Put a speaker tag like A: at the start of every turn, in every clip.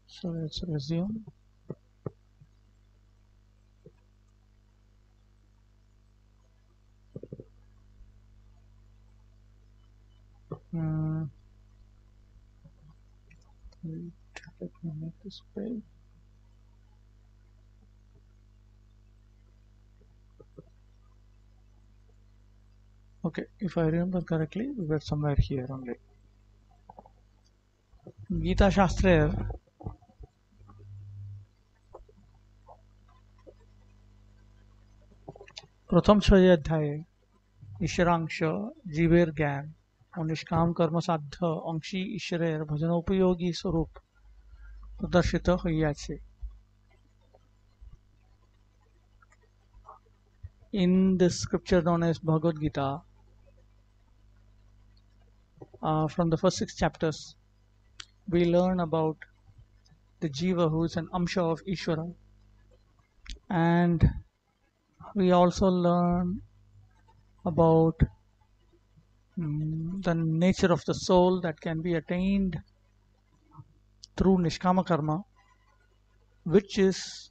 A: So let's resume. Hmm. Wait, let me make this page. Okay, if I remember correctly, we were somewhere here only. Gita शास्त्रेर प्रथम 6 अध्याये ईश्वरांश जीवेर ज्ञान और निष्काम कर्म साध्य अंशी ईश्वरेर भजनोपयोगी स्वरूप प्रदर्शित हইয়াছে. In this scripture known as Bhagavad Gita, from the first 6 chapters, we learn about the Jiva who is an Amsha of Ishvara, and we also learn about the nature of the soul that can be attained through Nishkama Karma, which is,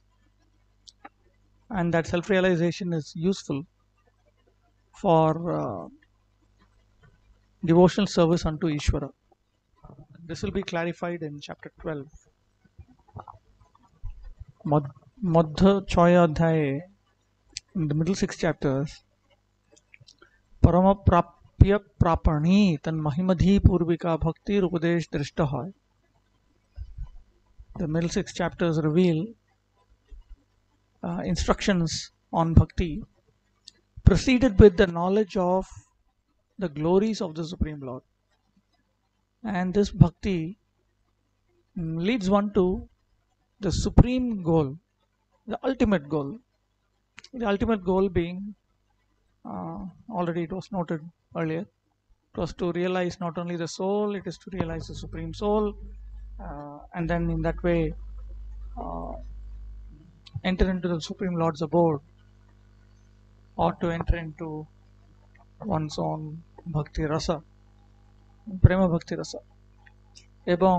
A: and that self-realization is useful for devotional service unto Ishvara. This will be clarified in chapter 12. Madhya Choya Adhyaye, in the middle 6 chapters, Parama Prapya Prapani Tan Mahimadhi Purvika Bhakti Upadesh Drishta Hoy. The middle 6 chapters reveal instructions on bhakti, preceded with the knowledge of the glories of the Supreme Lord. And this bhakti leads one to the supreme goal, the ultimate goal. The ultimate goal being, already it was noted earlier, it was to realize not only the soul, it is to realize the Supreme Soul, and then in that way enter into the Supreme Lord's abode, or to enter into one's own bhakti rasa, prema bhakti rasa. এবং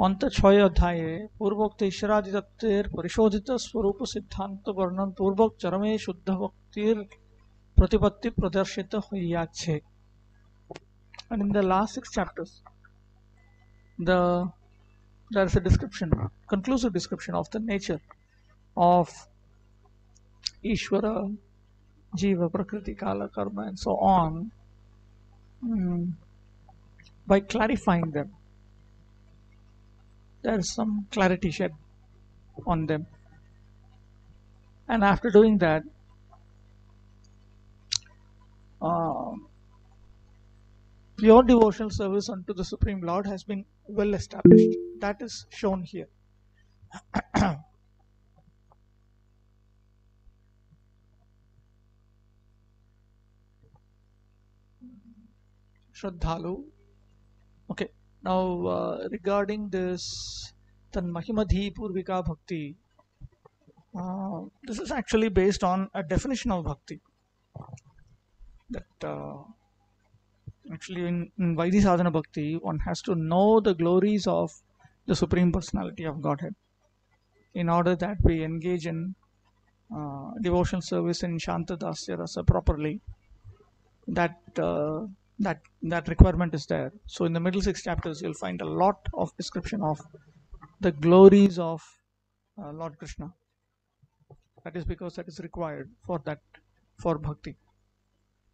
A: অন্ত 6 অধ্যায়ে পূর্বোক্ত ঈশ্বরাদি তত্ত্বের পরিশোধিত স্বরূপ সিদ্ধান্ত বর্ণন পূর্বক চরমে শুদ্ধ ভক্তির প্রতিপত্তি প্রদর্শিত হইয়াছে. And in the last 6 chapters, there is a description, conclusive description of the nature of Ishvara, Jiva, Prakriti, Kala, Karma, and so on, by clarifying them. There is some clarity shed on them. And after doing that, pure devotional service unto the Supreme Lord has been well established. That is shown here. Shraddhalu. Okay, now regarding this Tan Mahimadhi Purvika Bhakti, this is actually based on a definition of bhakti. That actually in Vaidhi Sadhana Bhakti, one has to know the glories of the Supreme Personality of Godhead in order that we engage in devotional service in Shanta Dasya Rasa properly. That requirement is there. So in the middle 6 chapters, you'll find a lot of description of the glories of Lord Krishna. That is because that is required for bhakti.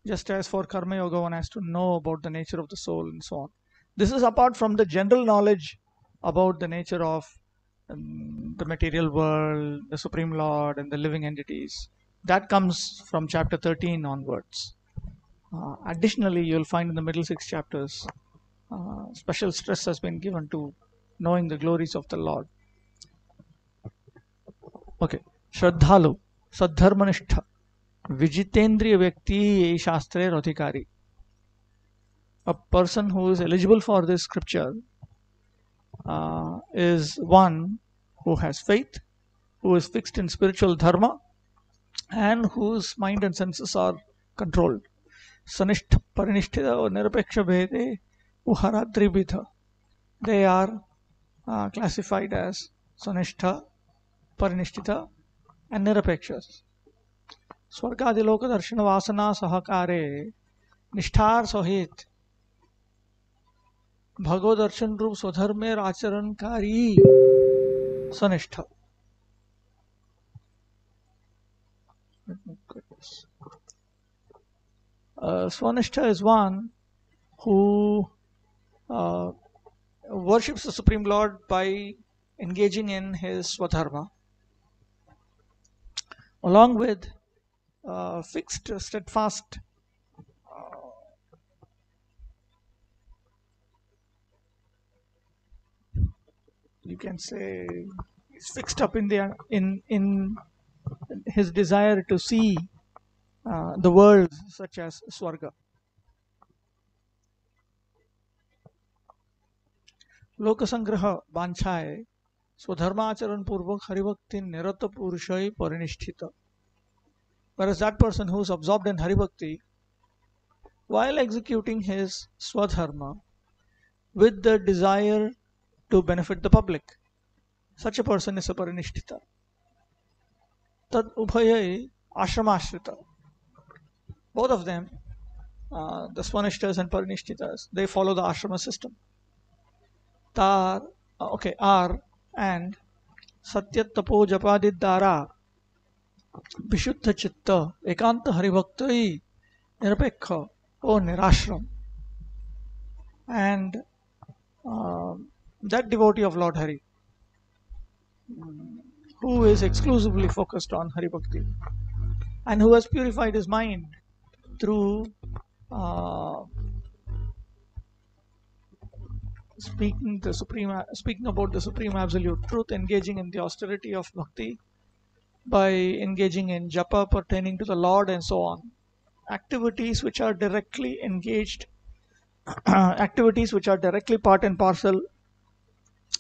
A: Just as for karma yoga, one has to know about the nature of the soul and so on. This is apart from the general knowledge about the nature of the material world, the Supreme Lord, and the living entities. That comes from chapter 13 onwards. Additionally, you'll find in the middle 6 chapters, special stress has been given to knowing the glories of the Lord. Okay, Shraddhalu, Saddharmanishtha, Vijitendriya Vyakti Shastrer Adhikari. A person who is eligible for this scripture is one who has faith, who is fixed in spiritual dharma, and whose mind and senses are controlled. Sanishtha Parinishthita or Nirapeksha Bhede Uharadribhita. They are classified as Swanishtha, Parinishthita, and Nirapekshas. स्वर्गादिलोक दर्शन वासना सहकारे निष्ठार सहित भगवत दर्शन रूप स्वधर्मेर आचरणकारी सनिष्ठ. Swanishtha is one who worships the Supreme Lord by engaging in his swadharma, along with fixed, steadfast you can say he's fixed up in his desire to see the worlds such as Swarga. लोक संग्रह वांछाए स्वधर्माचरण पूर्वक Haribhakti निरत पुरुषय परिनिष्ठित. Whereas that person who is absorbed in Haribhakti while executing his swadharma with the desire to benefit the public, such a person is a Parinishtita. Tad Ubhayai Ashramashrita. Both of them, the Swanishtas and Parinishtitas, they follow the ashrama system. Tar, R and Satyat Tapo Japadid Dara Vishuddha Chitta Ekanta Haribhaktai Nirapekha or Nirashram. And that devotee of Lord Hari who is exclusively focused on Hari Bhakti and who has purified his mind through speaking about the Supreme Absolute Truth, engaging in the austerity of Bhakti by engaging in japa pertaining to the Lord and so on. Activities which are directly engaged, activities which are directly part and parcel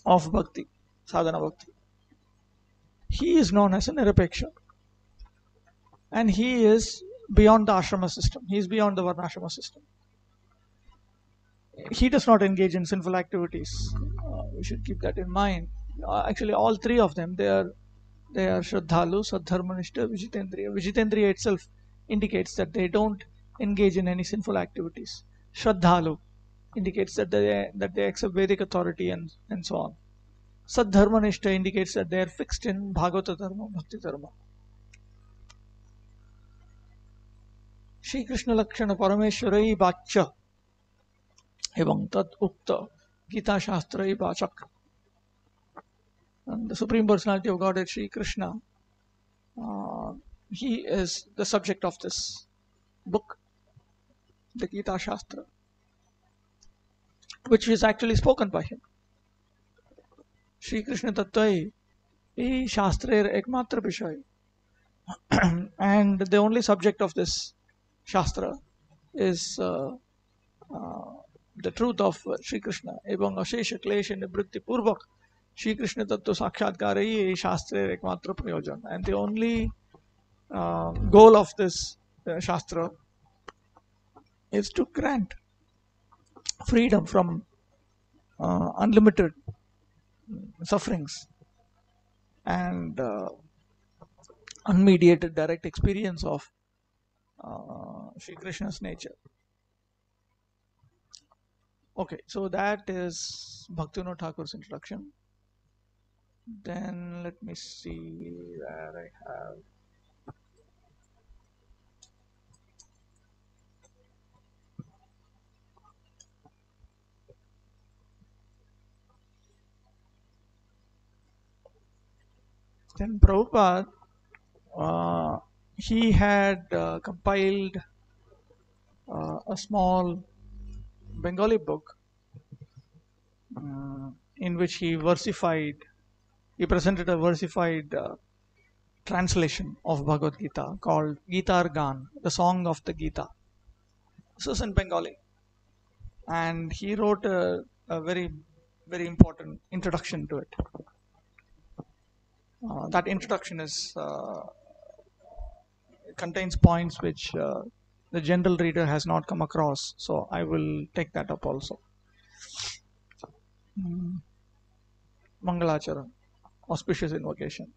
A: of Bhakti, sadhana Bhakti. He is known as a Nirapeksha. And he is beyond the ashrama system. He is beyond the varnashrama system. He does not engage in sinful activities. We should keep that in mind. Actually, all three of them, they are Shraddhalu, Saddharmanishta, Vijitendriya. Vijitendriya itself indicates that they don't engage in any sinful activities. Shraddhalu indicates that they accept Vedic authority and so on. Saddharmanishta indicates that they are fixed in Bhagavata Dharma, Bhakti Dharma. Shri Krishna Lakshana Parameshwarai Bachya Ebang Tat Ukta Gita Shastrai Bachak. And the Supreme Personality of Godhead, Shri Krishna, he is the subject of this book, the Gita Shastra, which is actually spoken by him. Shri Krishna Tattvai is Shastrer Ekmatra Vishay. And the only subject of this Shastra is the truth of Shri Krishna. Ebang Ashesha Klesha Nivritti Purvak Shri Krishna Tattva Sakshatkarayi is Shastra Ekmatra Prayojan. And the only goal of this Shastra is to grant freedom from unlimited sufferings and unmediated direct experience of Shri Krishna's nature. Okay, so that is Bhaktivinoda Thakur's introduction. Then let me see where I have. Then Prabhupada, he had compiled a small Bengali book in which he presented a versified translation of Bhagavad Gita called Gitar Gan, the Song of the Gita. This was in Bengali. And he wrote a very, very important introduction to it. That introduction contains points which the general reader has not come across, so I will take that up also. Mangalacharan, auspicious invocation.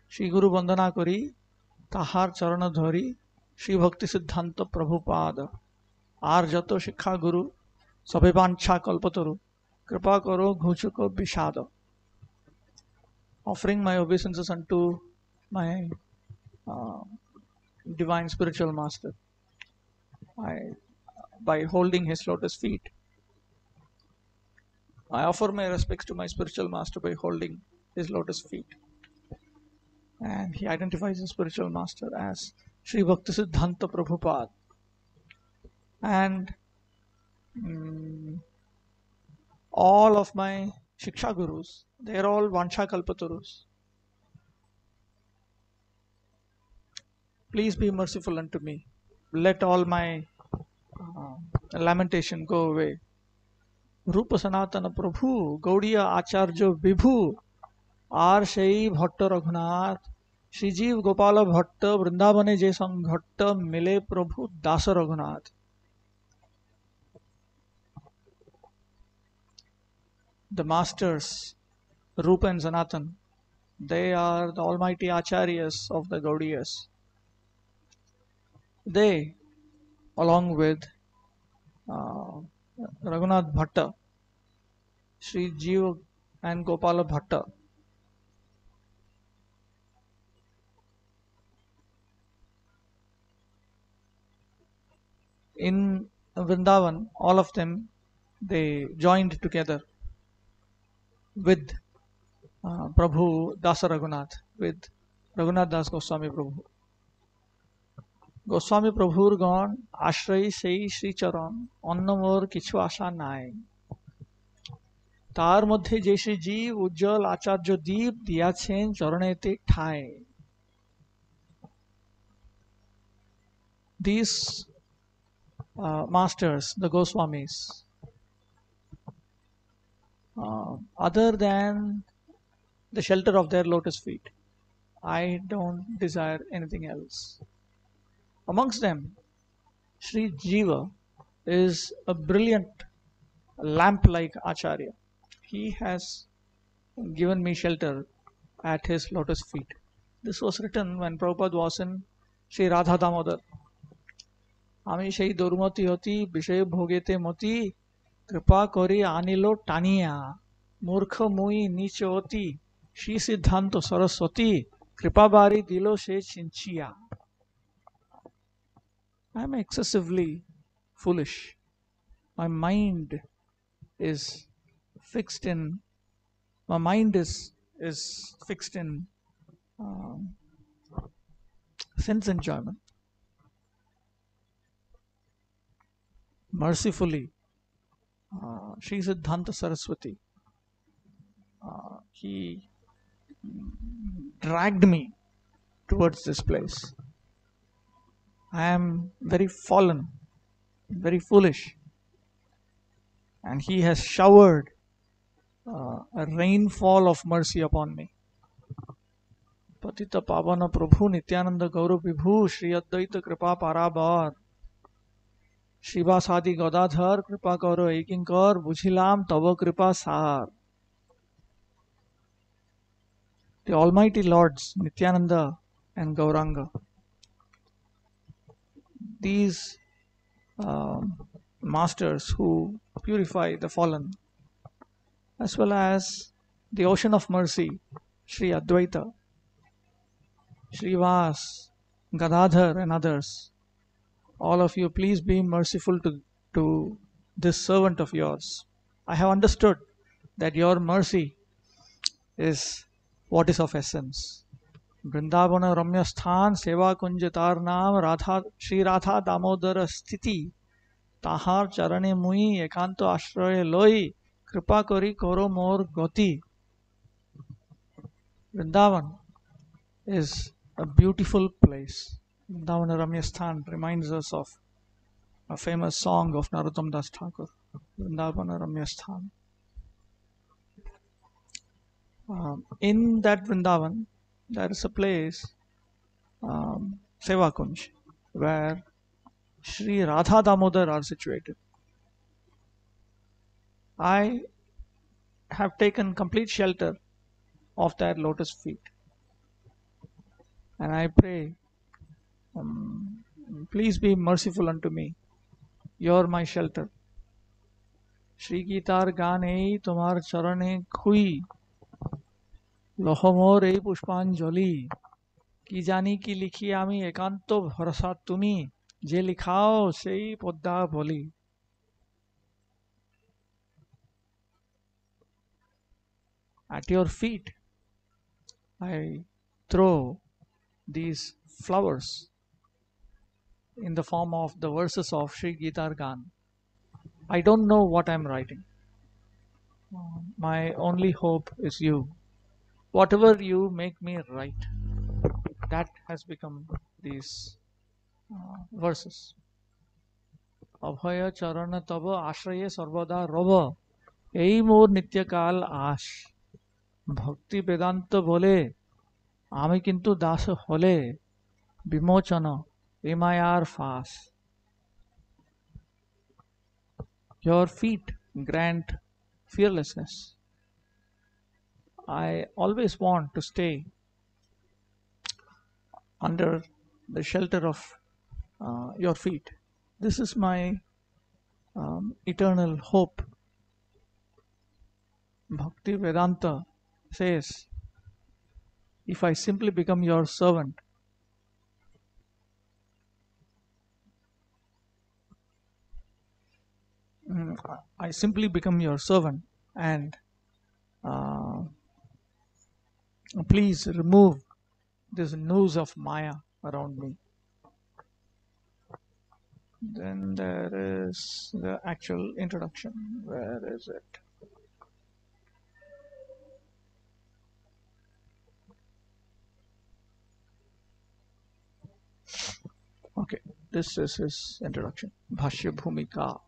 A: Shri Guru Bandana Kori, Tahar Charana Dhari, Shri Bhakti Siddhanta Prabhupada, Ar Jato Shikha Guru, Sabhipancha Kalpataru, Kripa Karo Ghuchuko Bishada. Offering my obeisances unto my divine spiritual master by holding his lotus feet. I offer my respects to my spiritual master by holding his lotus feet. And he identifies his spiritual master as Sri Bhakti Siddhanta Prabhupada. And all of my Shiksha Gurus, they are all Vancha Kalpatarus. Please be merciful unto me. Let all my lamentation go away. Rupa Sanatana Prabhu, Gaudiya Acharya Vibhu, आर शई भट्ट रघुनाथ श्रीजीव गोपाल भट्ट वृंदावने जे संघट्ट मिले प्रभु दास Raghunath. The masters Rupa and Sanatan, they are the almighty acharyas of the Gaudiyas. They, along with Raghunath Bhatta, Sri Jeev and Gopala Bhatta, in Vrindavan, all of them, they joined together with Prabhu Dasa Raghunath, with Raghunath Das Goswami Prabhu. Goswami Prabhur gone, Ashray Sei Sri Charan, Onnamor Kichu Asha Nai. তার মধ্যে যে শ্রী জীব উজ্জ্বল আচার্য দীপ দিয়াছেন চরণেতে ঠায়. These masters, the Goswamis, other than the shelter of their lotus feet, I don't desire anything else. Amongst them, Sri Jiva is a brilliant lamp-like acharya. He has given me shelter at his lotus feet. This was written when Prabhupada was in Sri Radha Damodar. আমি সেই দুর্মতি হতি বিষয় ভোগেতে মতি কৃপা করি আনিল টানিয়া মূর্খ মুই নিচ অতি শ্রী সিদ্ধান্ত সরস্বতী কৃপা বাড়ি দিল সে চিঞ্চিয়া. I am excessively foolish. My mind is fixed in sense enjoyment. Mercifully, Sri Siddhanta Saraswati, he dragged me towards this place. I am very fallen, very foolish, and he has showered a rainfall of mercy upon me. Patita Pavana Prabhu Nityananda Gaurav Vibhu Shri Advaita Kripa Parabar Shivasadi Godadhar Kripa Karo Ekinkar Bujilam Tava Kripa Sahar. The Almighty Lords Nityananda and Gauranga, these masters who purify the fallen, as well as the ocean of mercy, Sri Advaita, Sri Vas, Gadadhar and others, all of you, please be merciful to this servant of yours. I have understood that your mercy is what is of essence. Vrindavana Ramya Sthan Seva Kunjatar Naam Radha Sri Radha Damodara Sthiti Tahar Charane Mui Ekanto Ashraye Loi Kripa Kori Koro Mor Goti. Vrindavan is a beautiful place. Vrindavana Ramya Sthan reminds us of a famous song of Narottam Das Thakur, Vrindavana Ramya Sthan. In that Vrindavan, there is a place, Seva Kunj, where Sri Radha Damodar are situated. I have taken complete shelter of their lotus feet. And I pray, please be merciful unto me. You are my shelter. Shri Gitar গান এই তোমার চরণে খুই লহমোর এই পুষ্পাঞ্জলি কি জানি কি লিখি আমি একান্ত ভরসা তুমি যে লিখাও সেই পদ্মা বলি At your feet I throw these flowers in the form of the verses of Sri Gitar Gan. I don't know what I'm writing. My only hope is you. Whatever you make me write, that has become these verses. Abhaya charana tava ashraye sarvada rava ei mor nityakal ash bhakti vedanta bole ami kintu das hole bimochana emayar fas Your feet grant fearlessness. I always want to stay under the shelter of your feet. This is my eternal hope. Bhakti Vedanta says, if I simply become your servant, I simply become your servant and please remove this noose of Maya around me. Then there is the actual introduction. Where is it? Okay, this is his introduction. Bhashya Bhumika.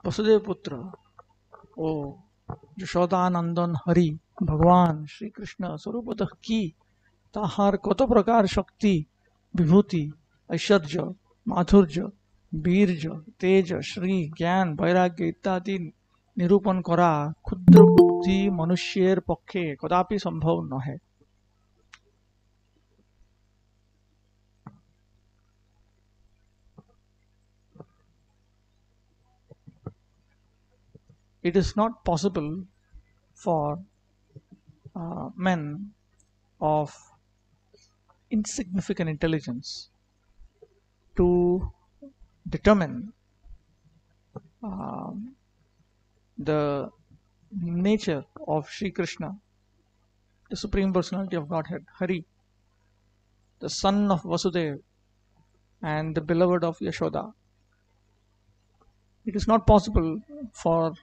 A: Vasudev Putra, O Yashodanandan Hari, Bhagwan Shri Krishna Sarupatah ki তাহার কত প্রকার শক্তি বিভূতি ঐশ্বর্য মাধুর্য বীর্য তেজ শ্রী জ্ঞান বৈরাগ্য ইত্যাদি নিরূপণ করা ক্ষুদ্র বুদ্ধি মনুষ্যের পক্ষে কদাপি সম্ভব নহে It is not possible for men of insignificant intelligence to determine the nature of Sri Krishna, the Supreme Personality of Godhead, Hari, the son of Vasudeva and the beloved of Yashoda. It is not possible for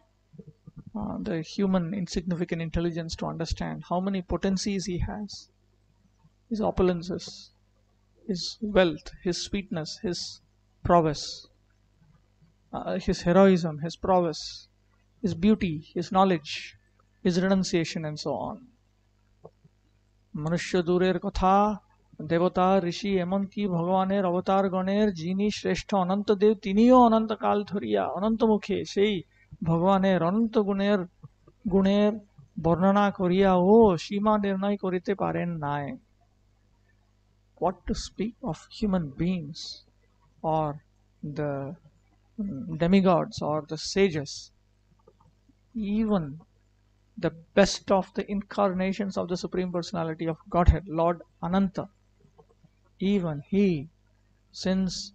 A: the human insignificant intelligence to understand how many potencies he has, his opulences, his wealth, his sweetness, his prowess, his heroism, his prowess, his beauty, his knowledge, his renunciation and so on. মনুষ্য দূরের কথা দেবতা ঋষি এমনকি ভগবানের অবতার গণের যিনি শ্রেষ্ঠ অনন্ত দেব তিনিও অনন্তকাল ধরিয়া অনন্ত মুখে সেই ভগবানের অনন্ত গুণের বর্ণনা করিয়া ও সীমা নির্ণয় করিতে পারেন নাই What to speak of human beings or the demigods or the sages, even the best of the incarnations of the Supreme Personality of Godhead, Lord Ananta, even he, since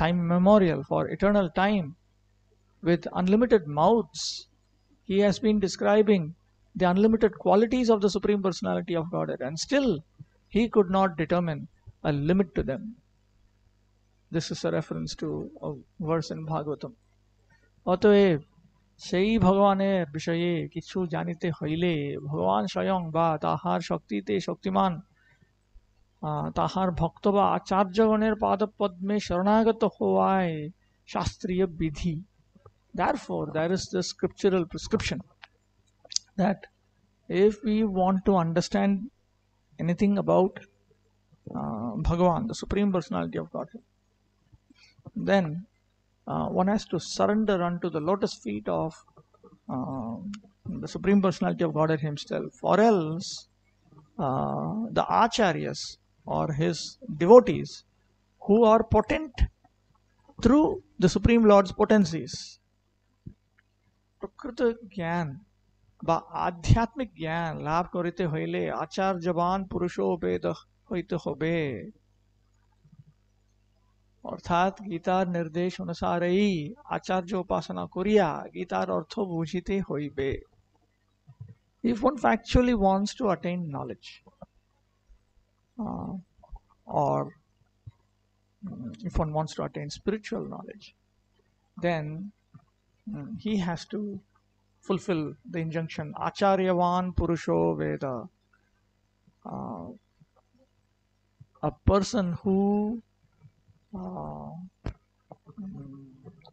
A: time memorial, for eternal time, with unlimited mouths, he has been describing the unlimited qualities of the Supreme Personality of Godhead, and still he could not determine a limit to them. This is a reference to a verse in Bhagavatam. অতএব সেই ভগবানের বিষয়ে কিছু জানিতে হইলে ভগবান স্বয়ং বা তাহার শক্তিতে শক্তিমান তাহার ভক্ত বা আচার্যগণের পাদপদ্মে শরণাগত হওয়ায় শাস্ত্রীয় বিধি Therefore, there is the scriptural prescription that if we want to understand anything about Bhagavan, the Supreme Personality of Godhead, then one has to surrender unto the lotus feet of the Supreme Personality of Godhead Himself, or else the acharyas or his devotees who are potent through the Supreme Lord's potencies, प्रकृत ज्ञान বা আধ্যাত্মিক জ্ঞান লাভ করিতে হইলে আচার্যবান পুরুষও বেদ হইতে হবে, অর্থাৎ গীতার নির্দেশ অনুসারেই আচার্য উপাসনা করিয়া গীতার অর্থ বুঝিতে হইবে। If one actually wants to attain knowledge, or if one wants to attain spiritual knowledge, then he has to fulfill the injunction acharyavan purusho veda. A person who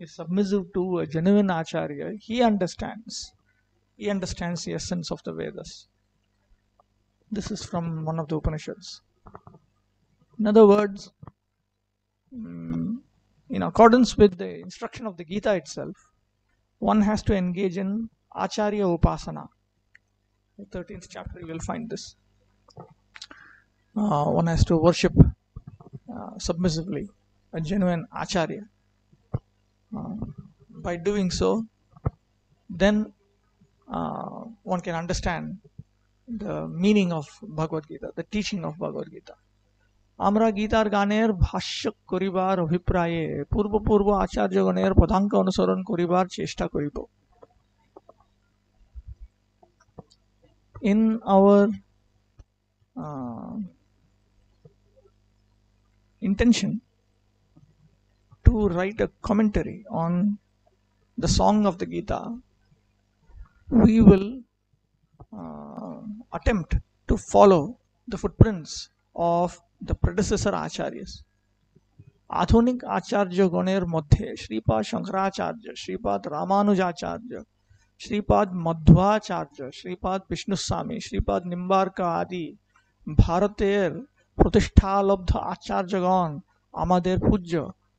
A: is submissive to a genuine acharya, he understands the essence of the Vedas. This is from one of the Upanishads. In other words, in accordance with the instruction of the Gita itself, one has to engage in acharya upasana. In the 13th chapter you will find this. One has to worship submissively a genuine acharya. By doing so, then one can understand the meaning of Bhagavad Gita, the teaching of Bhagavad Gita. আমরা গীতার গানের ভাষ্য করিবার অভিপ্রায়ে পূর্ব পূর্ব আচার্যগণের পদাঙ্ক অনুসরণ করিবার চেষ্টা করিব। In our intention to write a commentary on the song of the Gita, we will attempt to follow the footprints of the predecessor acharyas. আধুনিক আচার্যগণের মধ্যে শ্রীপাদ শঙ্করাচার্য, শ্রীপাদ রামানুজাচার্য, শ্রীপাদ মধ্বাচার্য, শ্রীপাদ বিষ্ণুস্বামী, শ্রীপাদ নিম্বার্কা আদি ভারতের প্রতিষ্ঠালব্ধ আচার্যগণ আমাদের পূজ্য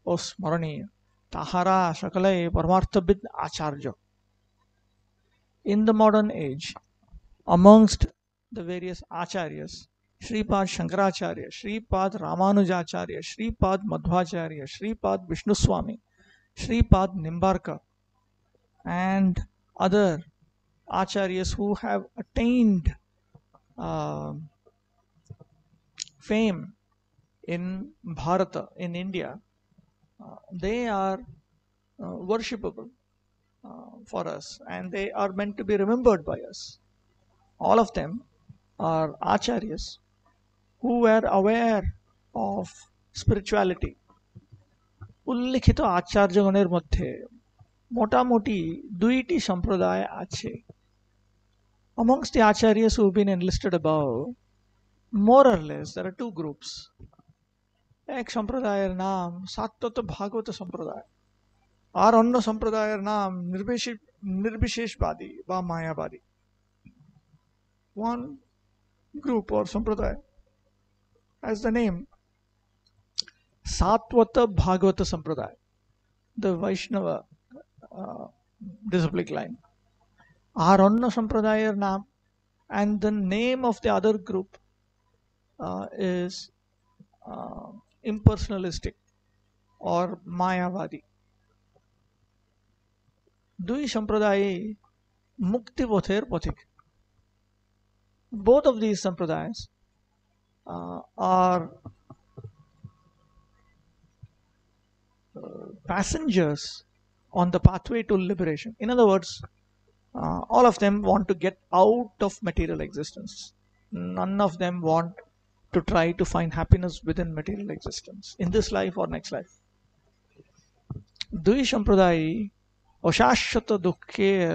A: ও স্মরণীয়। তাহারা সকলে পরমার্থবিদ আচার্য। In the modern age, amongst the various acharyas, Shripad Shankaracharya, Shripad Ramanujacharya, Shripad Madhvacharya, Shripad Vishnuswami, Shripad Nimbarka, and other acharyas who have attained fame in Bharata, in India, they are worshipable for us, and they are meant to be remembered by us. All of them are acharyas who were aware of spirituality. উল্লিখিত আচার্যগণের মধ্যে মোটামুটি দুইটি সম্প্রদায় আছে। Amongst the acharyas who have been enlisted above, more or less there are two groups. এক সম্প্রদায়ের নাম সাত্বত ভাগবত সম্প্রদায়, আর অন্য সম্প্রদায়ের নাম নির্বিশেষবাদী বা মায়াবাদী। One group or sampradaya has the name Satvata Bhagavata Sampradaya, the Vaishnava disciplic line. Aronna Sampradaya Nam, and the name of the other group is impersonalistic or Mayavadi. Dui Sampradaya Mukti Pother Pothik. Both of these sampradayas are passengers on the pathway to liberation. In other words, all of them want to get out of material existence. None of them want to try to find happiness within material existence, in this life or next life. Dui sampradaya অশাশ্বত দুঃখের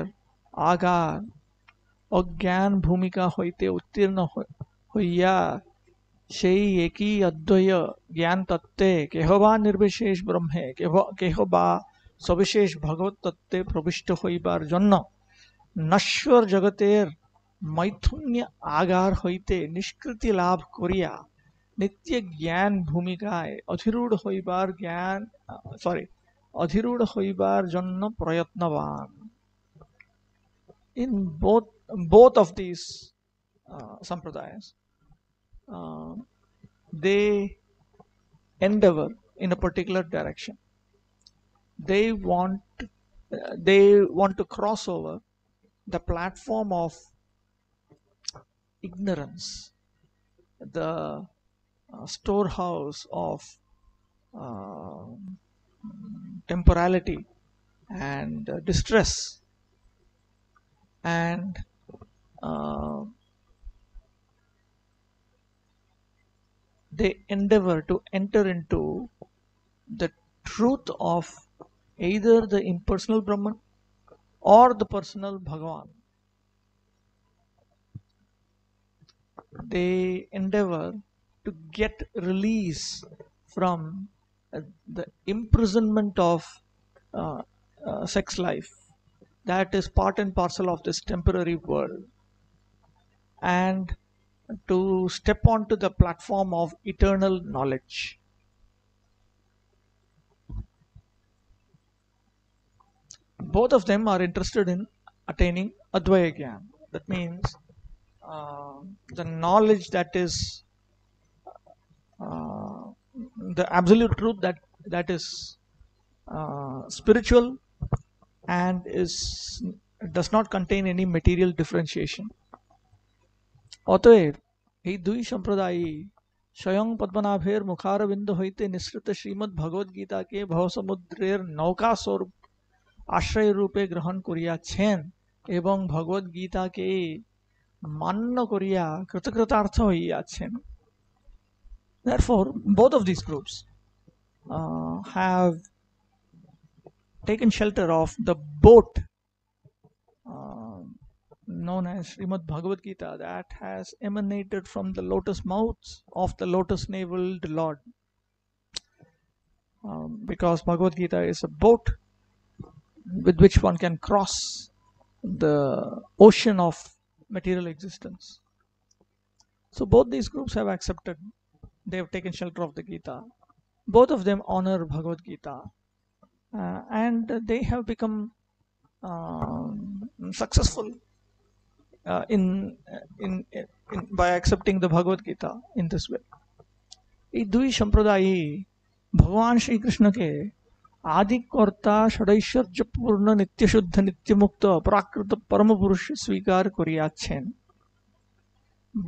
A: agar অজ্ঞান ভূমিকা হইতে উত্তীর্ণ হইয়া সেই একই অদ্বয় জ্ঞান তত্ত্বে কেহ বা নির্বিশেষ ব্রহ্মে কেহ বা সবিশেষ ভগবত তত্ত্বে প্রবিষ্ট হইবার জন্য নশ্বর জগতের মৈথুন্য আগার হইতে নিষ্কৃতি লাভ করিয়া নিত্য জ্ঞান ভূমিকায় অধিরূঢ় হইবার অধিরূঢ় হইবার জন্য প্রয়ত্নবান. In both of these sampradayas, uh, they endeavor in a particular direction. They want to cross over the platform of ignorance, the storehouse of uh, temporality and distress, and uh, they endeavor to enter into the truth of either the impersonal Brahman or the personal Bhagavan. They endeavor to get release from the imprisonment of uh, sex life that is part and parcel of this temporary world, and to step onto the platform of eternal knowledge. Both of them are interested in attaining Advaya Gyan. That means the knowledge that is uh, the absolute truth that is spiritual and does not contain any material differentiation. অতএব এই দুই সম্প্রদায়ই স্বয়ং পদ্মনাভের মুখারবিন্দ হইতে নিঃসৃত শ্রীমদ্ ভগবদ গীতাকে ভবসমুদ্রের নৌকা স্বরূপ আশ্রয় রূপে গ্রহণ করিয়াছেন এবং ভগবদ গীতাকে মান্য করিয়া কৃতকৃতার্থ হইয়াছেন. Therefore, both of these groups have taken shelter of the boat known as Srimad Bhagavad Gita that has emanated from the lotus mouths of the lotus-naveled Lord. Because Bhagavad Gita is a boat with which one can cross the ocean of material existence. So both these groups have accepted, they have taken shelter of the Gita. Both of them honor Bhagavad Gita, and they have become successful by accepting the Bhagavad Gita in this way. এই দুই সম্প্রদায়ই ভগবান শ্রীকৃষ্ণকে আদিকর্তা ষড়ৈশ্বর্যপূর্ণ নিত্যশুদ্ধ নিত্যমুক্ত অপরাকৃত পরমপুরুষ স্বীকার করিয়াছেন.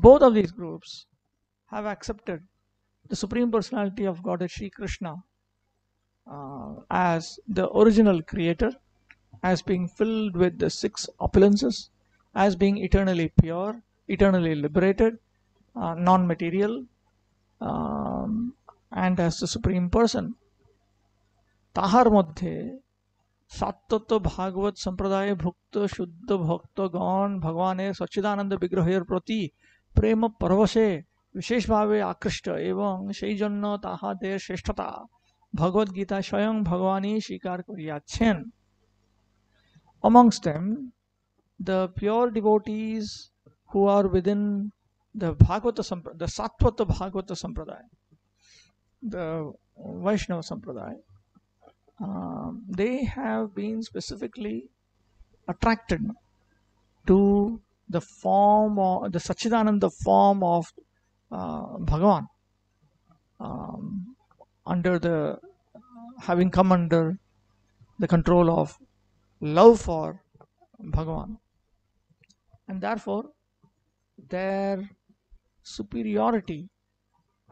A: Both of these groups have accepted the Supreme Personality of Godhead Sri Krishna as the original creator, as being filled with the six opulences, as being eternally pure, eternally liberated, non-material, and as the Supreme Person. তাহার মধ্যে সাত্তত্ব ভাগবত সম্প্রদায়ে ভুক্ত শুদ্ধ ভক্তগণ ভগবানের সচ্চিদানন্দ বিগ্রহের প্রতি প্রেম পরবশে বিশেষভাবে আকৃষ্ট এবং সেই জন্য তাহাদের শ্রেষ্ঠতা ভগবদ গীতা স্বয়ং ভগবানই স্বীকার করিয়াছেন. Amongst them, the pure devotees who are within the Sattvata Bhagavata Sampradaya, the Vaishnava Sampradaya, they have been specifically attracted to the form of the Satchidananda form of Bhagavan, having come under the control of love for Bhagavan, and therefore their superiority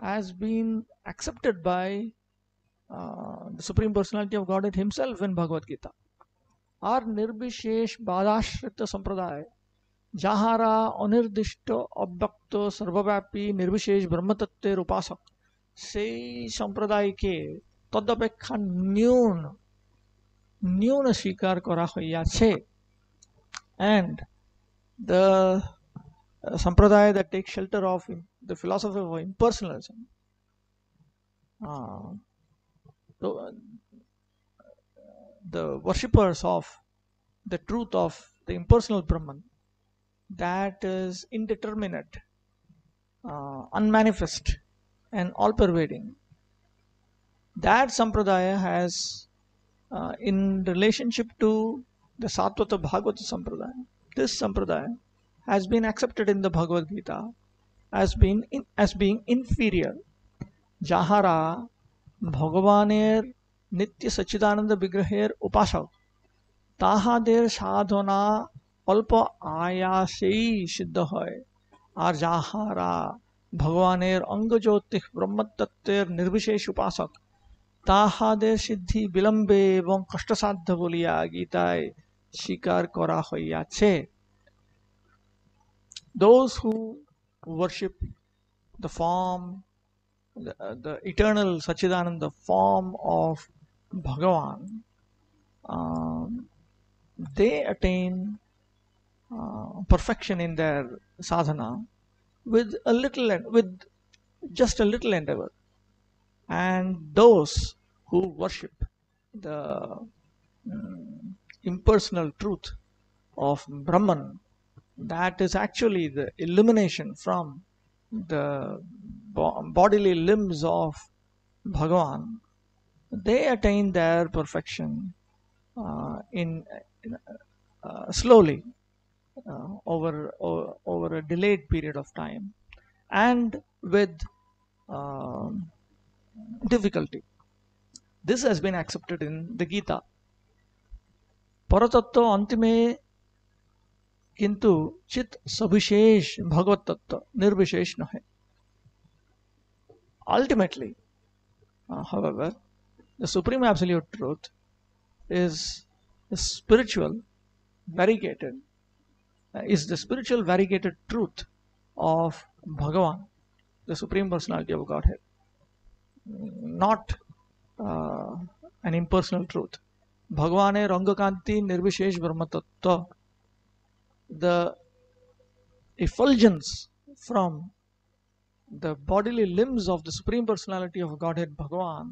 A: has been accepted by the Supreme Personality of Godhead himself in Bhagavad Gita. Our nirbishesh badashrita sampradaya, যাহারা অনির্দিষ্ট অব্যক্ত সর্বব্যাপী নির্বিশেষ ব্রহ্মতত্ত্বের উপাসক, সেই সম্প্রদায়কে তদপেক্ষা ন্যূন স্বীকার করা হইয়াছে. And the sampradaya that takes shelter of the philosophy of impersonalism, the worshippers of the truth of the impersonal Brahman, that is indeterminate, unmanifest, and all-pervading, that sampradaya has in relationship to the Satvata Bhagavata Sampradaya. This Sampradaya has been accepted in the Bhagavad Gita as being inferior. Jahara Bhagavaner Nitya Sachidananda Vigraher Upasak তাহাদের সাধনা অল্প আয়াসেই সিদ্ধ হয়, আর যাহারা ভগবানের অঙ্গজ্যোতিষ ব্রহ্মতত্ত্বের নির্বিশেষ উপাসক তাহাদের সিদ্ধি বিলম্বে এবং কষ্টসাধ্য বলিয়া গীতায় স্বীকার করা হইয়াছে. Those who worship the form, the eternal Sachidananda form of Bhagavan, they attain perfection in their sadhana with just a little endeavor. And those who worship the impersonal truth of Brahman, that is actually the illumination from the bodily limbs of Bhagavan, they attain their perfection slowly, over a delayed period of time, and with difficulty. This has been accepted in the Gita. परतत्व अंतिमे किंतु चित सविशेष भगवत तत्व निर्विशेष न है. Ultimately, however, the supreme absolute truth is the spiritual variegated truth of Bhagavan, the Supreme Personality of Godhead, not an impersonal truth. Bhagavane Rangakanti Nirvishesh Brahma Tattva, the effulgence from the bodily limbs of the Supreme Personality of Godhead Bhagavan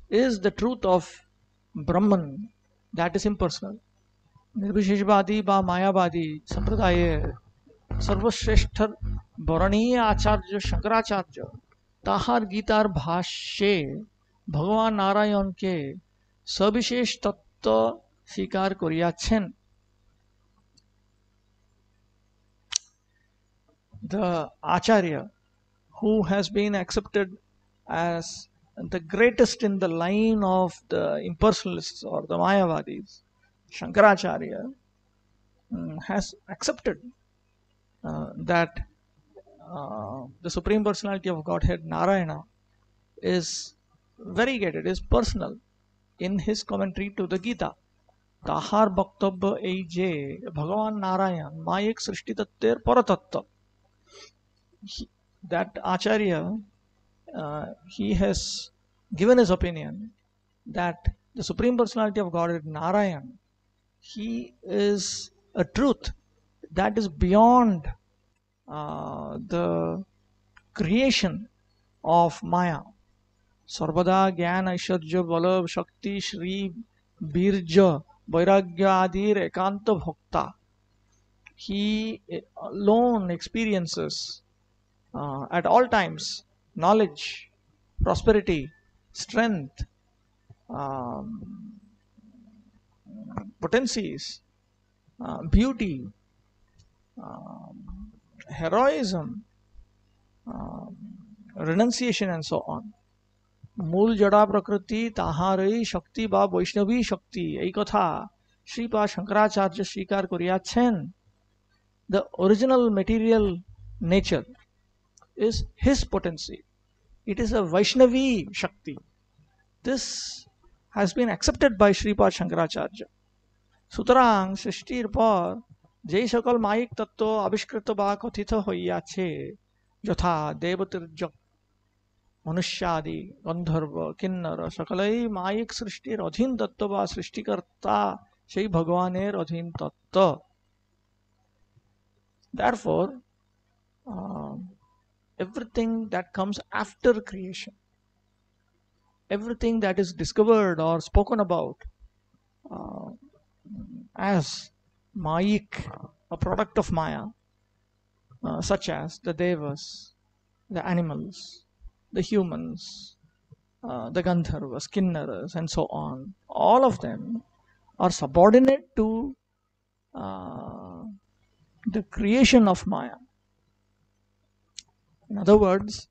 A: is the truth of Brahman, that is impersonal. निर्विशेषवादी बा मायावादी संप्रदाय सर्वश्रेष्ठ बरणीय आचार्य शंकराचार्य ताहार guitar भाष्ये भगवान नारायण के सविशेष तत्व स्वीकार करियाछेन. The Acharya who has been accepted as the greatest in the line of the impersonalists or the Mayavadis, Shankaracharya, has accepted that the Supreme Personality of Godhead Narayana is variegated, is personal in his commentary to the Gita. Tahar bhaktobya ei je Bhagavan Narayan mayik srishti tattter paratattva. That Acharya, he has given his opinion that the Supreme Personality of Godhead Narayan, he is a truth that is beyond the creation of Maya. Sarvada Gyan Aishwarya Balab Shakti Shri Birja Vairagya Adir Ekanta Bhakta. He alone experiences at all times knowledge, prosperity, strength, potencies, beauty, heroism, renunciation, and so on. मूल जड़ा प्रकृति ताहारई शक्ति बा वैष्णवी शक्ति এই কথা শ্রীপাদ শঙ্করাচার্য স্বীকার করিয়াছেন. The original material nature is his potency. It is a Vaishnavi Shakti. This has been accepted by Sripad Shankaracharya. সুতরাং সৃষ্টির পর যেই সকল মায়িক তত্ত্ব আবিষ্কৃত বা কথিত হইয়াছে, যথা দেবতীর্য মনুষ্যাদি গন্ধর্ব কিন্নর সকলেই মায়িক সৃষ্টির অধীন তত্ত্ব বা সৃষ্টিকর্তা সেই ভগবানের অধীন তত্ত্ব. Therefore, everything that comes after creation, everything that is discovered or spoken about as Mayik, a product of Maya, such as the Devas, the animals, the humans, the Gandharvas, Kinnaras, and so on, all of them are subordinate to the creation of Maya. In other words,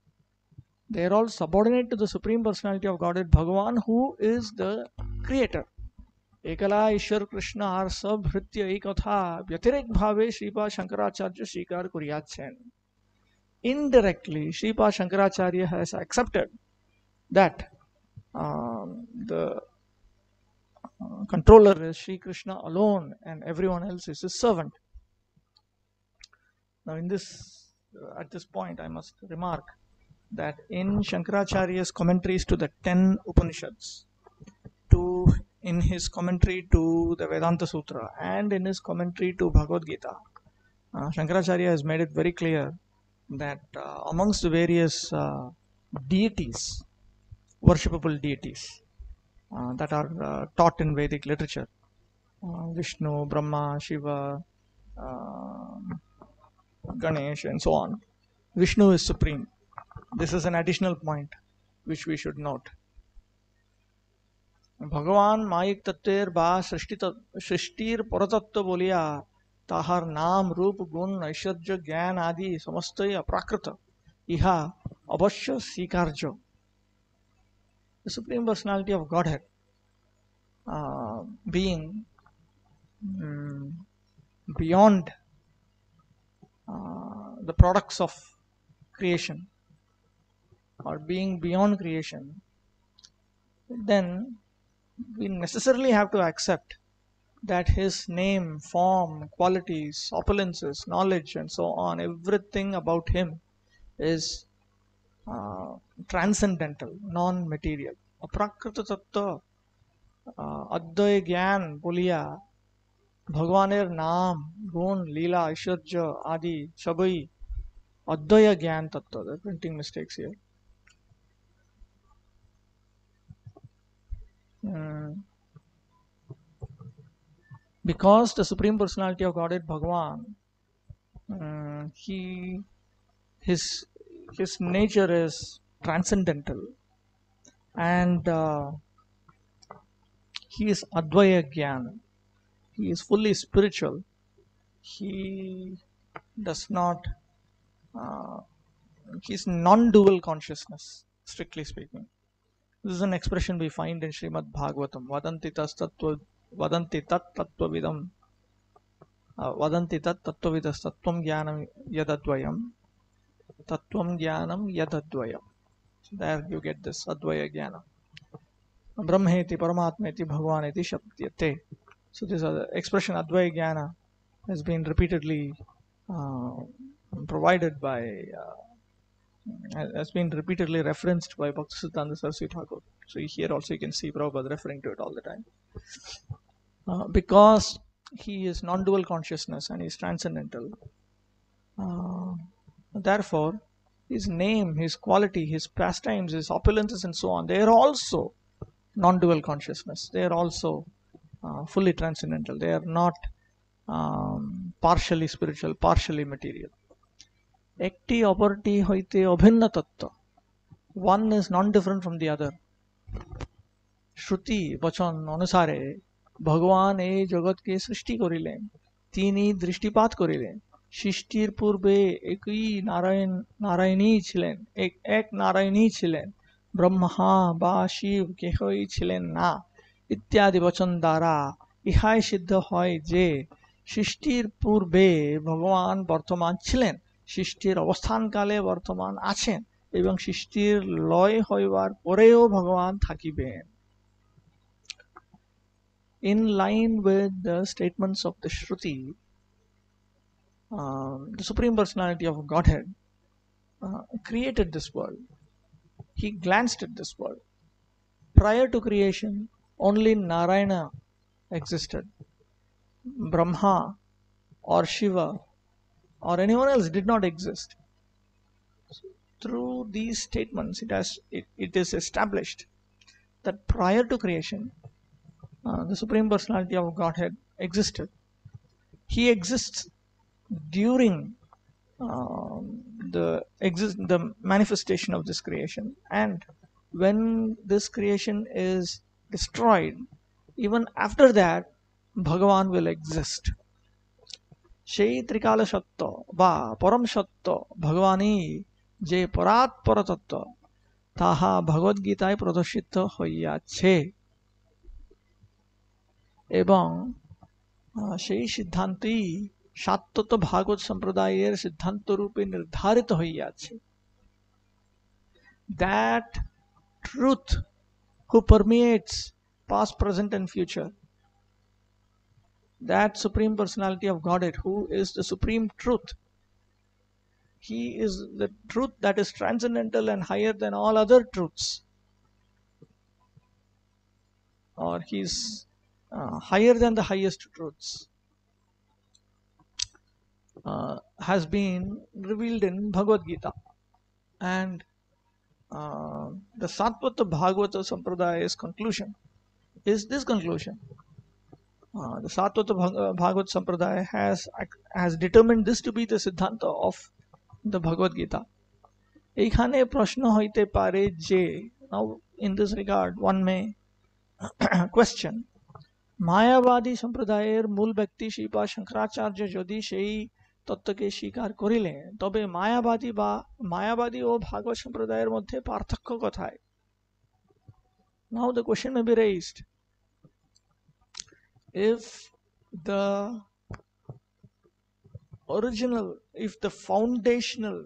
A: they are all subordinate to the Supreme Personality of Godhead, Bhagavan, who is the creator. Ekala Ishwar Krishna are sab hritya ekatha vyatirik bhave Sripad Shankaracharya Srikar Kuriyatsen. Indirectly, Sripad Shankaracharya has accepted that the controller is Sri Krishna alone and everyone else is his servant. Now, at this point, I must remark that in Shankaracharya's commentaries to the 10 Upanishads, in his commentary to the Vedanta Sutra, and in his commentary to Bhagavad Gita, Shankaracharya has made it very clear that amongst the various deities, worshipable deities that are taught in Vedic literature, Vishnu, Brahma, Shiva, Ganesh, and so on, Vishnu is supreme. This is an additional point which we should note. भगवान mic तत्वेर बा सृष्टिर परतत्व बोलिया ताहार नाम रूप गुण ऐश्वर्य ज्ञान आदि समस्त अप्राकृत इहा अवश्य स्वीकार्य. The Supreme Personality of Godhead being beyond the products of creation, or being beyond creation, then we necessarily have to accept that his name, form, qualities, opulences, knowledge, and so on, everything about him is transcendental, non-material. अप्राकृत तत्व अद्वय ज्ञान बोलिया भगवानेर नाम गुण लीला ऐश्वर्य आदि सबई अद्वय ज्ञान तत्व. The printing mistakes here. Because the Supreme Personality of Godhead Bhagavan, his nature is transcendental, and he is Advaya Gyan. He is fully spiritual. He does not. He is non-dual consciousness, strictly speaking. This is an expression we find in Srimad Bhagavatam. Vadanti tat tattvavidam. Vadanti tat tattvavidas tattvam jnanam yadadvayam. Tattvam jnanam yadadvayam. So there you get this Advaya Jnana. Brahmeti Paramatmeti Bhagavaneti Shabdyate. So this expression Advaya Jnana has been repeatedly provided by has been repeatedly referenced by Bhaktisiddhanta Saraswati Thakur. So here also you can see Prabhupada referring to it all the time. Because he is non-dual consciousness and he is transcendental, therefore his name, his quality, his pastimes, his opulences and so on, they are also non-dual consciousness. They are also fully transcendental. They are not partially spiritual, partially material. Ekti operti hoite abhinna tattva. One is non-different from the other. Shruti vachan anusare Bhagavan e jagat ke srishti korilen. Tini drishtipat korilen. Shishtir purbe ekui narayani ছিলেন, এক নারায়ণী ছিলেন, ব্রহ্মা বা শিব কেহই ছিলেন না ইত্যাদি বচন দ্বারা ইহাই সিদ্ধ হয় যে সৃষ্টির পূর্বে ভগবান বর্তমান ছিলেন, সৃষ্টির অবস্থানকালে বর্তমান আছেন এবং সৃষ্টির লয় হইবার পরেও ভগবান থাকিবেন. In line with the statements of the Shruti, the Supreme Personality of Godhead created this world. He glanced at this world. Prior to creation, only Narayana existed. Brahma or Shiva or anyone else did not exist. Through these statements, it is established that prior to creation, the Supreme Personality of Godhead existed. He exists during the manifestation of this creation, and when this creation is destroyed, even after that, Bhagavan will exist. সেই ত্রিকাল সত্য বা পরম সত্য ভগবানই যে পরাৎপর তত্ত্ব তাহা ভগবদ্গীতায় প্রদর্শিত হইয়াছে এবং সেই সিদ্ধান্তই সাত্তত ভাগবত সম্প্রদায়ের সিদ্ধান্ত রূপে নির্ধারিত হইয়াছে। That truth who permeates past, present and future, that supreme personality of Godhead who is the supreme truth, he is the truth that is transcendental and higher than all other truths, or he is higher than the highest truths, has been revealed in Bhagavad Gita. And the Satvata Bhagavata Sampradaya's conclusion is this conclusion. The Satvata Bhagavata Sampradaya has determined this to be the Siddhanta of the Bhagavad Gita. এইখানে প্রশ্ন হইতে পারে যে, now in this regard one may question, মায়াবাদী সম্প্রদায়ের মূল ব্যক্তি শ্রীপাদ শঙ্করাচার্য যদি সেই তত্ত্বকে স্বীকার করিলেন, তবে মায়াবাদী ও ভাগবত সম্প্রদায়ের মধ্যে পার্থক্য কোথায়? Now the question may be raised, if the foundational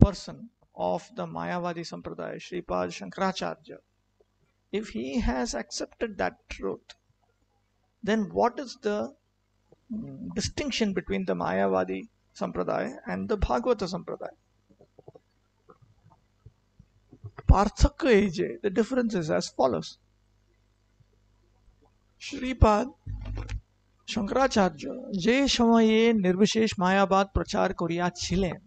A: person of the Mayavadi Sampradaya, Sripad Shankaracharya, if he has accepted that truth, then what is the distinction between the Mayavadi Sampradaya and the Bhagavata Sampradaya? Parthakya ei je, the difference is as follows. Sripad Shankaracharya যে সময়ে নির্বিশেষ মায়াবাদ প্রচার করিয়াছিলেন,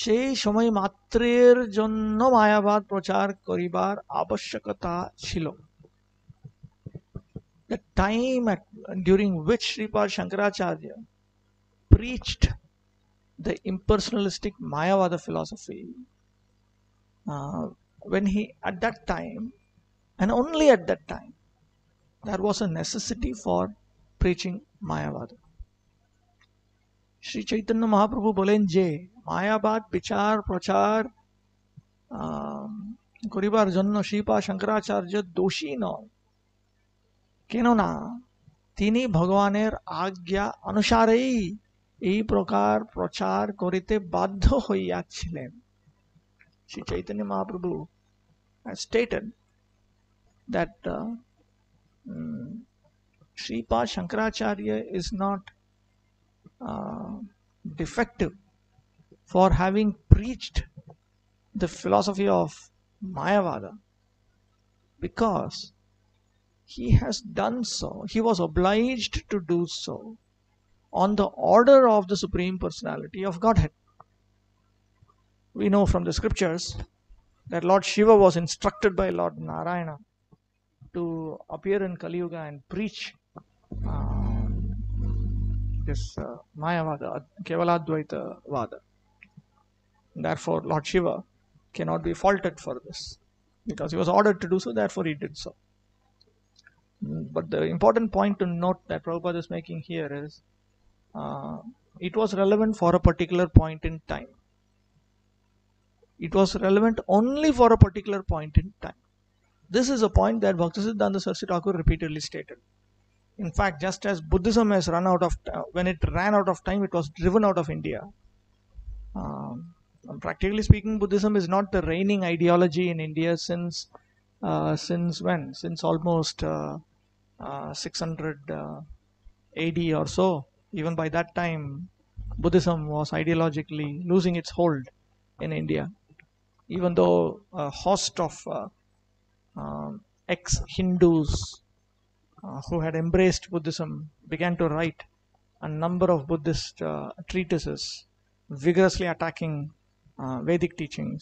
A: সেই সময় মাত্রের জন্য মায়াবাদ প্রচার করিবার আবশ্যকতা ছিল। The time during which Sripad Shankaracharya preached the impersonalistic Mayavada philosophy, when he at that time and only at that time there was a necessity for preaching Mayavada. Sri Chaitanya Mahaprabhu বলেন যে মায়াবাদ বিচার প্রচার করিবার জন্য শ্রীপাদ শঙ্করাচার্য দোষী নয়, কেননা তিনি ভগবানের আজ্ঞা অনুসারেই এই প্রকার প্রচার করিতে বাধ্য হইয়াছিলেন। Sri Chaitanya Mahaprabhu has stated that Sripad Shankaracharya is not defective for having preached the philosophy of Mayavada, because he has done so, he was obliged to do so on the order of the Supreme Personality of Godhead. We know from the scriptures that Lord Shiva was instructed by Lord Narayana to appear in Kali Yuga and preach this Mayavada, Kevaladvaita Vada. Therefore, Lord Shiva cannot be faulted for this, because he was ordered to do so, therefore he did so. But the important point to note that Prabhupada is making here is, it was relevant for a particular point in time. It was relevant only for a particular point in time. This is a point that Bhaktisiddhanta Saraswati Thakur repeatedly stated. In fact, just as Buddhism has run out of when it ran out of time, it was driven out of India. Practically speaking, Buddhism is not the reigning ideology in India since when? Since almost 600 AD or so. Even by that time, Buddhism was ideologically losing its hold in India. Even though a host of ex-Hindus who had embraced Buddhism began to write a number of Buddhist treatises vigorously attacking Vedic teachings,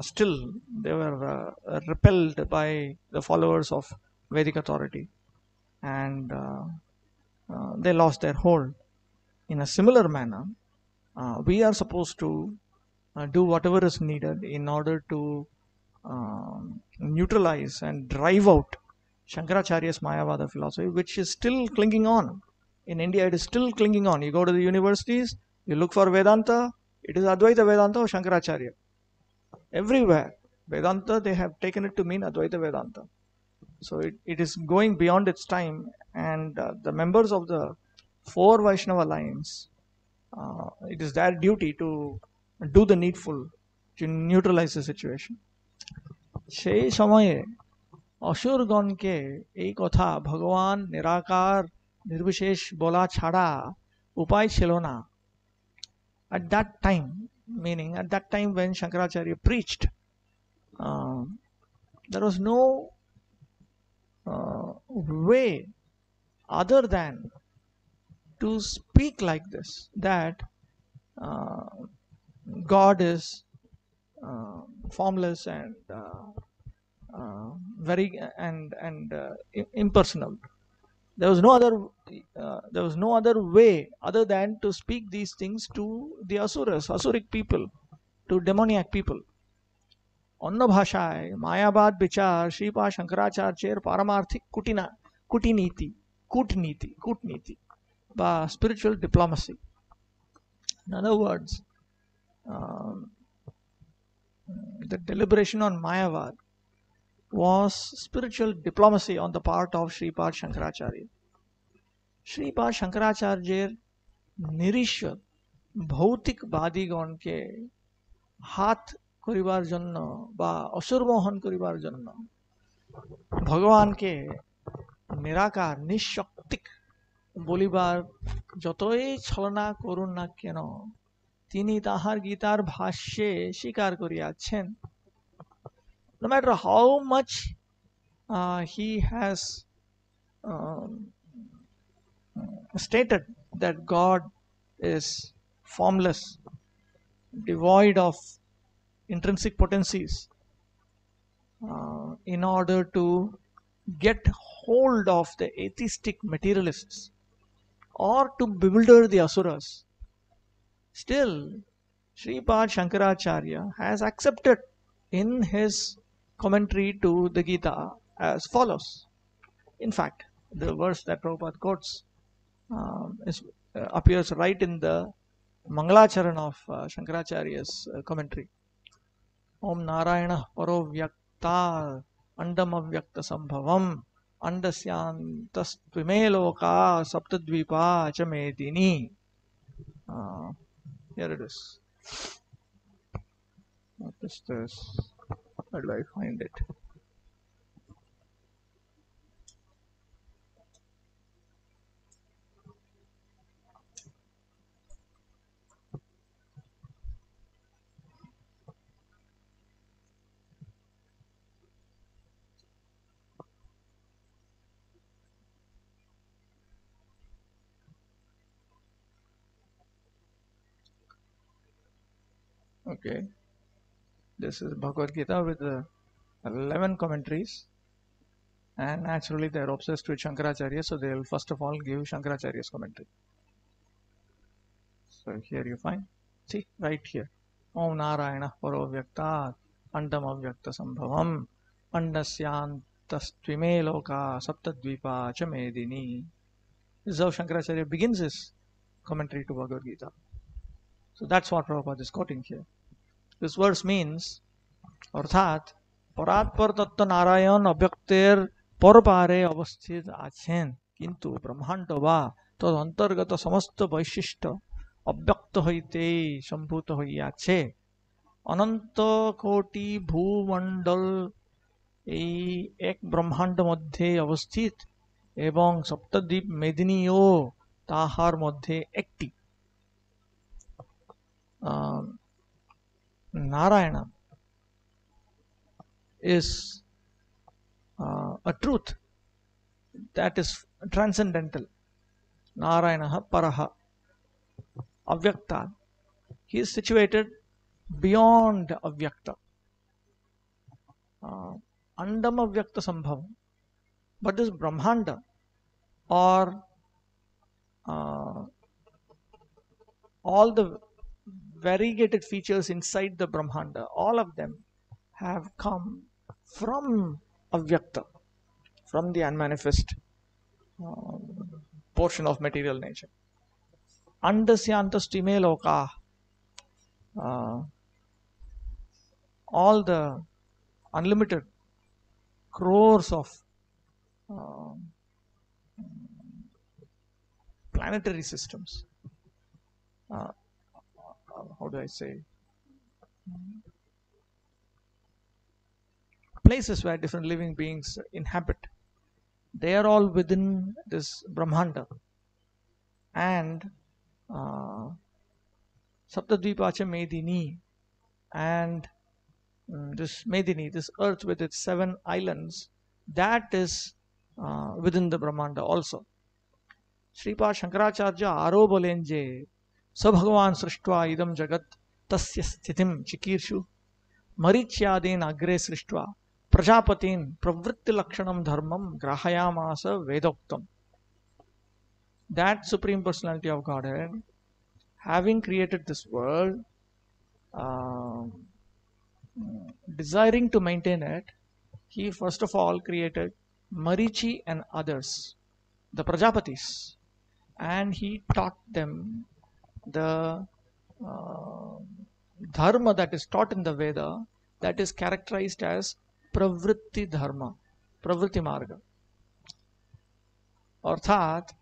A: still they were repelled by the followers of Vedic authority, and they lost their hold. In a similar manner, we are supposed to do whatever is needed in order to neutralize and drive out Shankaracharya's Mayavada philosophy, which is still clinging on. In India, it is still clinging on. You go to the universities, you look for Vedanta, it is Advaita Vedanta or Shankaracharya. Everywhere, Vedanta, they have taken it to mean Advaita Vedanta. So it is going beyond its time, and the members of the four Vaishnava lines, it is their duty to do the needful to neutralize the situation. সেই সময়ে অসুরগণকে এই কথা ভগবান নিরাকার নির্বিশেষ বলা ছাড়া উপায় ছিল না. At that time, meaning at that time when Shankaracharya preached, there was no way other than to speak like this, that God is formless and very impersonal. There was no other way other than to speak these things to the asuric people, to demoniac people. অন্য ভাষায় মায়াবাদ বিচার শ্রীপাদ শঙ্করাচার্যের পারমার্থিক কূটনীতি বা spiritual diplomacy. In other words, the deliberation on Mayavad was spiritual diplomacy on the part of Shripad Shankaracharya. Shripad Shankaracharya নিরীশ্ব ভৌতিকবাদীগণকে হাত করিবার জন্য বা অসুরমোহন করিবার জন্য ভগবানকে নিরাকার নিঃশক্তিক বলিবার যতই ছলনা করুন না কেন, তিনি তাহার গীতার ভাষ্যে স্বীকার করিয়াছেন. No matter how much he has stated that God is formless, devoid of intrinsic potencies, in order to get hold of the atheistic materialists or to bewilder the asuras, still Shripad Shankaracharya has accepted in his commentary to the Gita as follows. In fact, the verse that Prabhupada quotes appears right in the Mangalacharan of Shankaracharya's commentary. Om Narayana Paro Vyakta Andam Avyakta Sambhavam Andasyantastvime Loka Saptadvipa Chamedini. Here it is. What is this? How do I find it? Okay, this is Bhagavad Gita with 11 commentaries, and naturally they are obsessed with Shankaracharya, so they will first of all give Shankaracharya's commentary. So here you find, see right here, Om Narayana Paro Vyakta Andam Avyakta Sambhavam Andasyantastvime Loka Saptadvipa Chamedini. This is how Shankaracharya begins his commentary to Bhagavad Gita. So that's what Prabhupada is quoting here. This verse means, অর্থাৎ পরাৎপর তত্ত্ব নারায়ণ অব্যক্তের পরপারে অবস্থিত আছেন, কিন্তু ব্রহ্মাণ্ড বা তদ অন্তর্গত সমস্ত বৈশিষ্ট্য অব্যক্ত হইতেই সম্ভূত হইয়াছে. অনন্ত কোটি ভূমণ্ডল এই এক ব্রহ্মাণ্ড মধ্যে অবস্থিত এবং সপ্তদ্বীপ মেদিনীও তাহার মধ্যে একটি. Narayana is a truth that is transcendental. Narayana Paraha Avyakta. He is situated beyond Avyakta. Andam Avyakta Sambhavam. But this Brahmanda, or all the variegated features inside the Brahmanda, all of them have come from Avyakta, from the unmanifest portion of material nature. Andasyantasthime loka, all the unlimited crores of planetary systems, how do I say, places where different living beings inhabit, they are all within this Brahmanda. And Saptadvipacha Medini, and this Medini, this earth with its 7 islands, that is within the Brahmanda also. Sripad Shankaracharya Arobolenje Sabhagavan Srishtva Idam Jagat Tasya Sthithim Chikirshu Marityadin Agre Srishtva Prajapatin Pravritti Lakshanam Dharmam Grahayamasa Vedoktam. That Supreme Personality of Godhead, having created this world, desiring to maintain it, he first of all created Marichi and others, the Prajapatis, and he taught them the dharma that is taught in the Veda, that is characterized as Pravritti Dharma, Pravritti Marga. Arthat,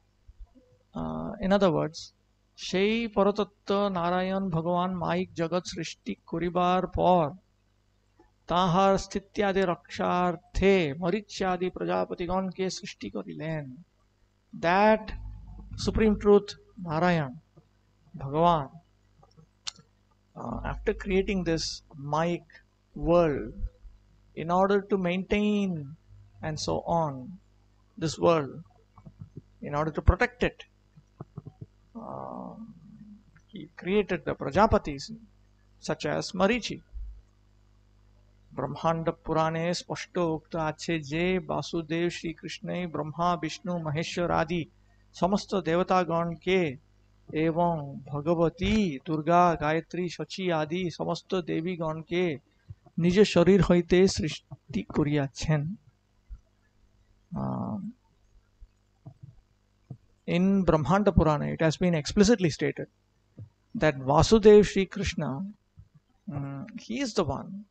A: in other words, Shei Paratatta Narayan Bhagavan Maik Jagat Srishti Kuribar Por Tahar Sthityade Raksharthe Marityadi Prajapatigon Ke Srishti Korilen. That Supreme Truth, Narayan, Bhagavan, after creating this Maik world, in order to maintain and so on this world, in order to protect it, he created the Prajapatis such as Marichi. ब्रह्मांड पुराणे स्पष्ट उक्त आछे जे वासुदेव श्री कृष्ण ब्रह्मा विष्णु महेश्वर आदि समस्त देवतागण के एवं भगवती दुर्गा गायत्री शची आदि समस्त देवीगण के निज शरीर हईते सृष्टि करियाछेन. In Brahmanda Purana, it has been explicitly stated that Vasudev Sri Krishna, he is the one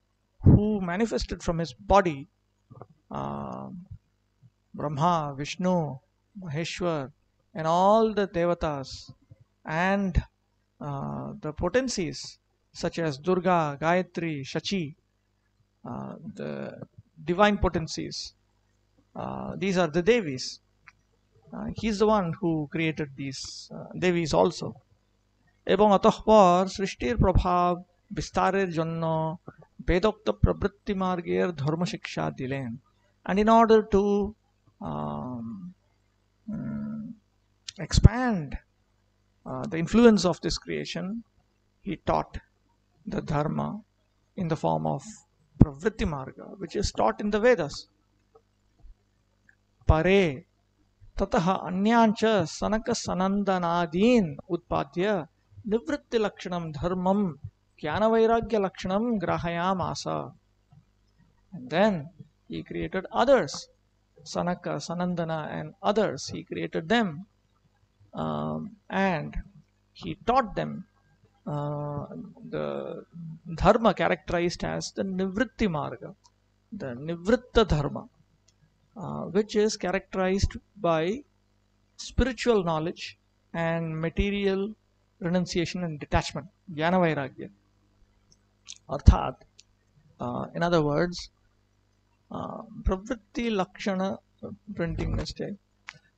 A: who manifested from his body Brahma, Vishnu, Maheshwar, and all the devatas and the potencies such as Durga, Gayatri, Shachi, the divine potencies. These are the Devis. He is the one who created these Devis also. এবং অতঃপর সৃষ্টির প্রভাব বিস্তারের জন্য বেদোক্ত প্রবৃত্তি মার্গের ধর্ম শিক্ষা দিলেন. And in order to expand the influence of this creation, he taught the dharma in the form of pravritti marga, which is taught in the Vedas. Pare tatah anyancha sanaka sanandanadin utpadya nivritti lakshanam dharmam jnana vairagya lakshanam grahayamasa. And then he created others, Sanaka, Sanandana, and others. He created them, and he taught them the dharma characterized as the nivritti marga, the nivritta dharma, which is characterized by spiritual knowledge and material renunciation and detachment, jnana vairagya. Arthat, in other words, pravritti lakshana, printing mistake,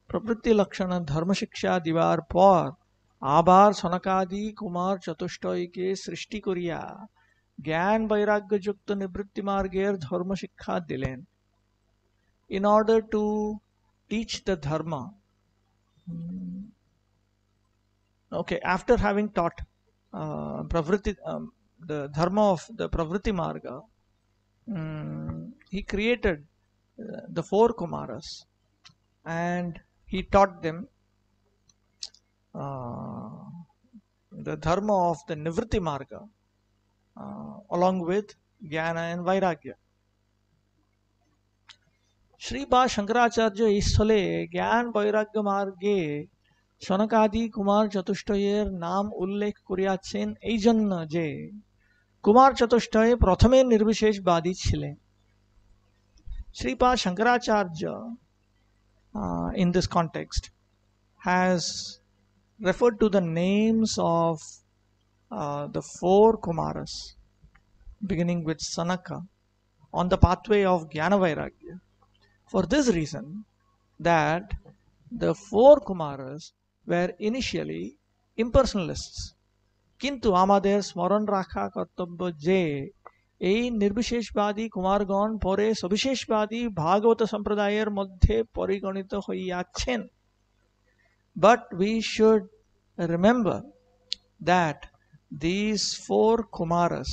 A: pravritti lakshana dharma shiksha divar por abar sonakadi kumar chatushtoy ke srishti koriya gyan vairagya yukta nivritti marger dharma shikha dilen. In order to teach the dharma, okay, after having taught pravritti, the dharma of the pravritti marga, he created the 4 Kumaras, and he taught them the dharma of the Nivritti Marga, along with Jnana and Vairagya. Sripad Shankaracharya স্থলে জ্ঞান বৈরাগ্য মার্গে সনকাদি কুমার চতুষ্টয়ের নাম উল্লেখ করিয়াছেন এই জন্য যে কুমার চতুষ্টয় প্রথমে নির্বিশেষবাদী ছিলেন। Sripad Shankaracharya in this context has referred to the names of the four Kumaras beginning with Sanaka on the pathway of Jnana Vairagya. For this reason, that the four Kumaras were initially impersonalists. কিন্তু আমাদের স্মরণ রাখা কর্তব্য যে এই নির্বিশেষবাদী কুমারগণ পরে সবিশেষবাদী ভাগবত সম্প্রদায়ের মধ্যে পরিগণিত হইয়াছেন। But we should remember that these four Kumaras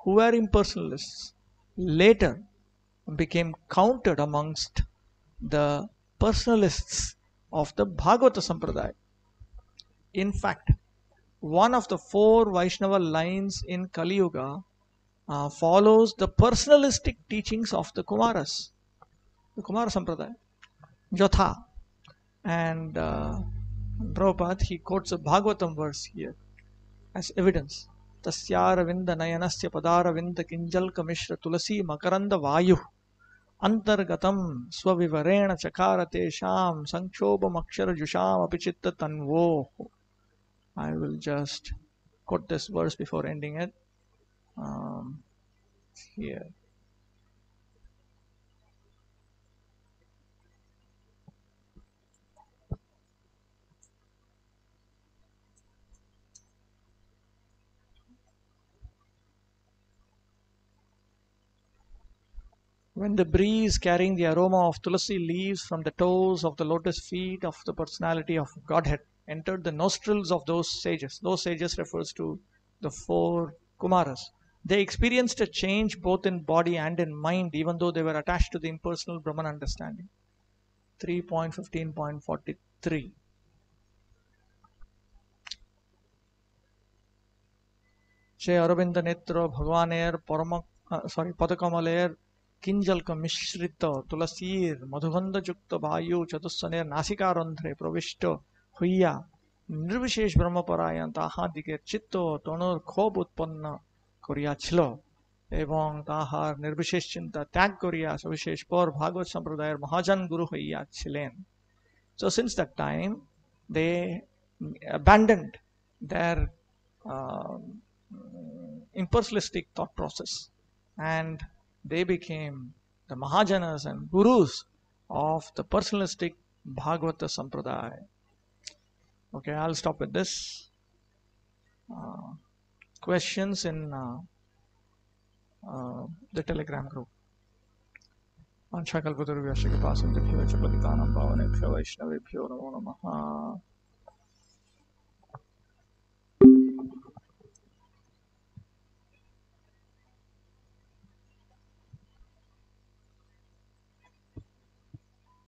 A: who were impersonalists later became counted amongst the personalists of the Bhagavata Sampradaya. In fact, one of the four Vaishnava lines in Kali Yuga follows the personalistic teachings of the Kumaras, the Kumara Sampradaya, Jatha. And Prabhupada, he quotes a Bhagavatam verse here as evidence. Tasyaravinda nayanasya padaravinda kinjalka mishra tulasi makaranda vayu antargatam swavivarena chakarate sham sanchobam akshara jusham apichitta tanvo. I will just quote this verse before ending it here. When the breeze carrying the aroma of tulasi leaves from the toes of the lotus feet of the personality of Godhead entered the nostrils of those sages refers to the four Kumaras. They experienced a change both in body and in mind, even though they were attached to the impersonal Brahman understanding. 3.15.43. সে অরবিন্দ নেত্র ভগবানের পদকমলের কিঞ্জলক মিশ্রিত তুলসীর মধুগন্ধযুক্ত বায়ু চতুস্সনের নাসিকারন্ধ্রে প্রবিষ্ট হইয়া নির্বিশেষ ব্রহ্মপরায়ণ তাহাদিগের চিত্ত তনুর ক্ষোভ উৎপন্ন করিয়াছিল এবং তাহার নির্বিশেষ চিন্তা ত্যাগ করিয়া সবিশেষ পর ভাগবত সম্প্রদায়ের মহাজন গুরু হইয়াছিলেন। So since that time they abandoned their impersonalistic thought process and they became the Mahajanas and Gurus of the personalistic Bhagavata Sampradaya. Okay, I'll stop with this. Questions in the Telegram group. Anshakal Pudur Vyashika Pasam Dikhiva Chapadikanam Bhavanebhyo Vaishnavebhyo Namo Namaha.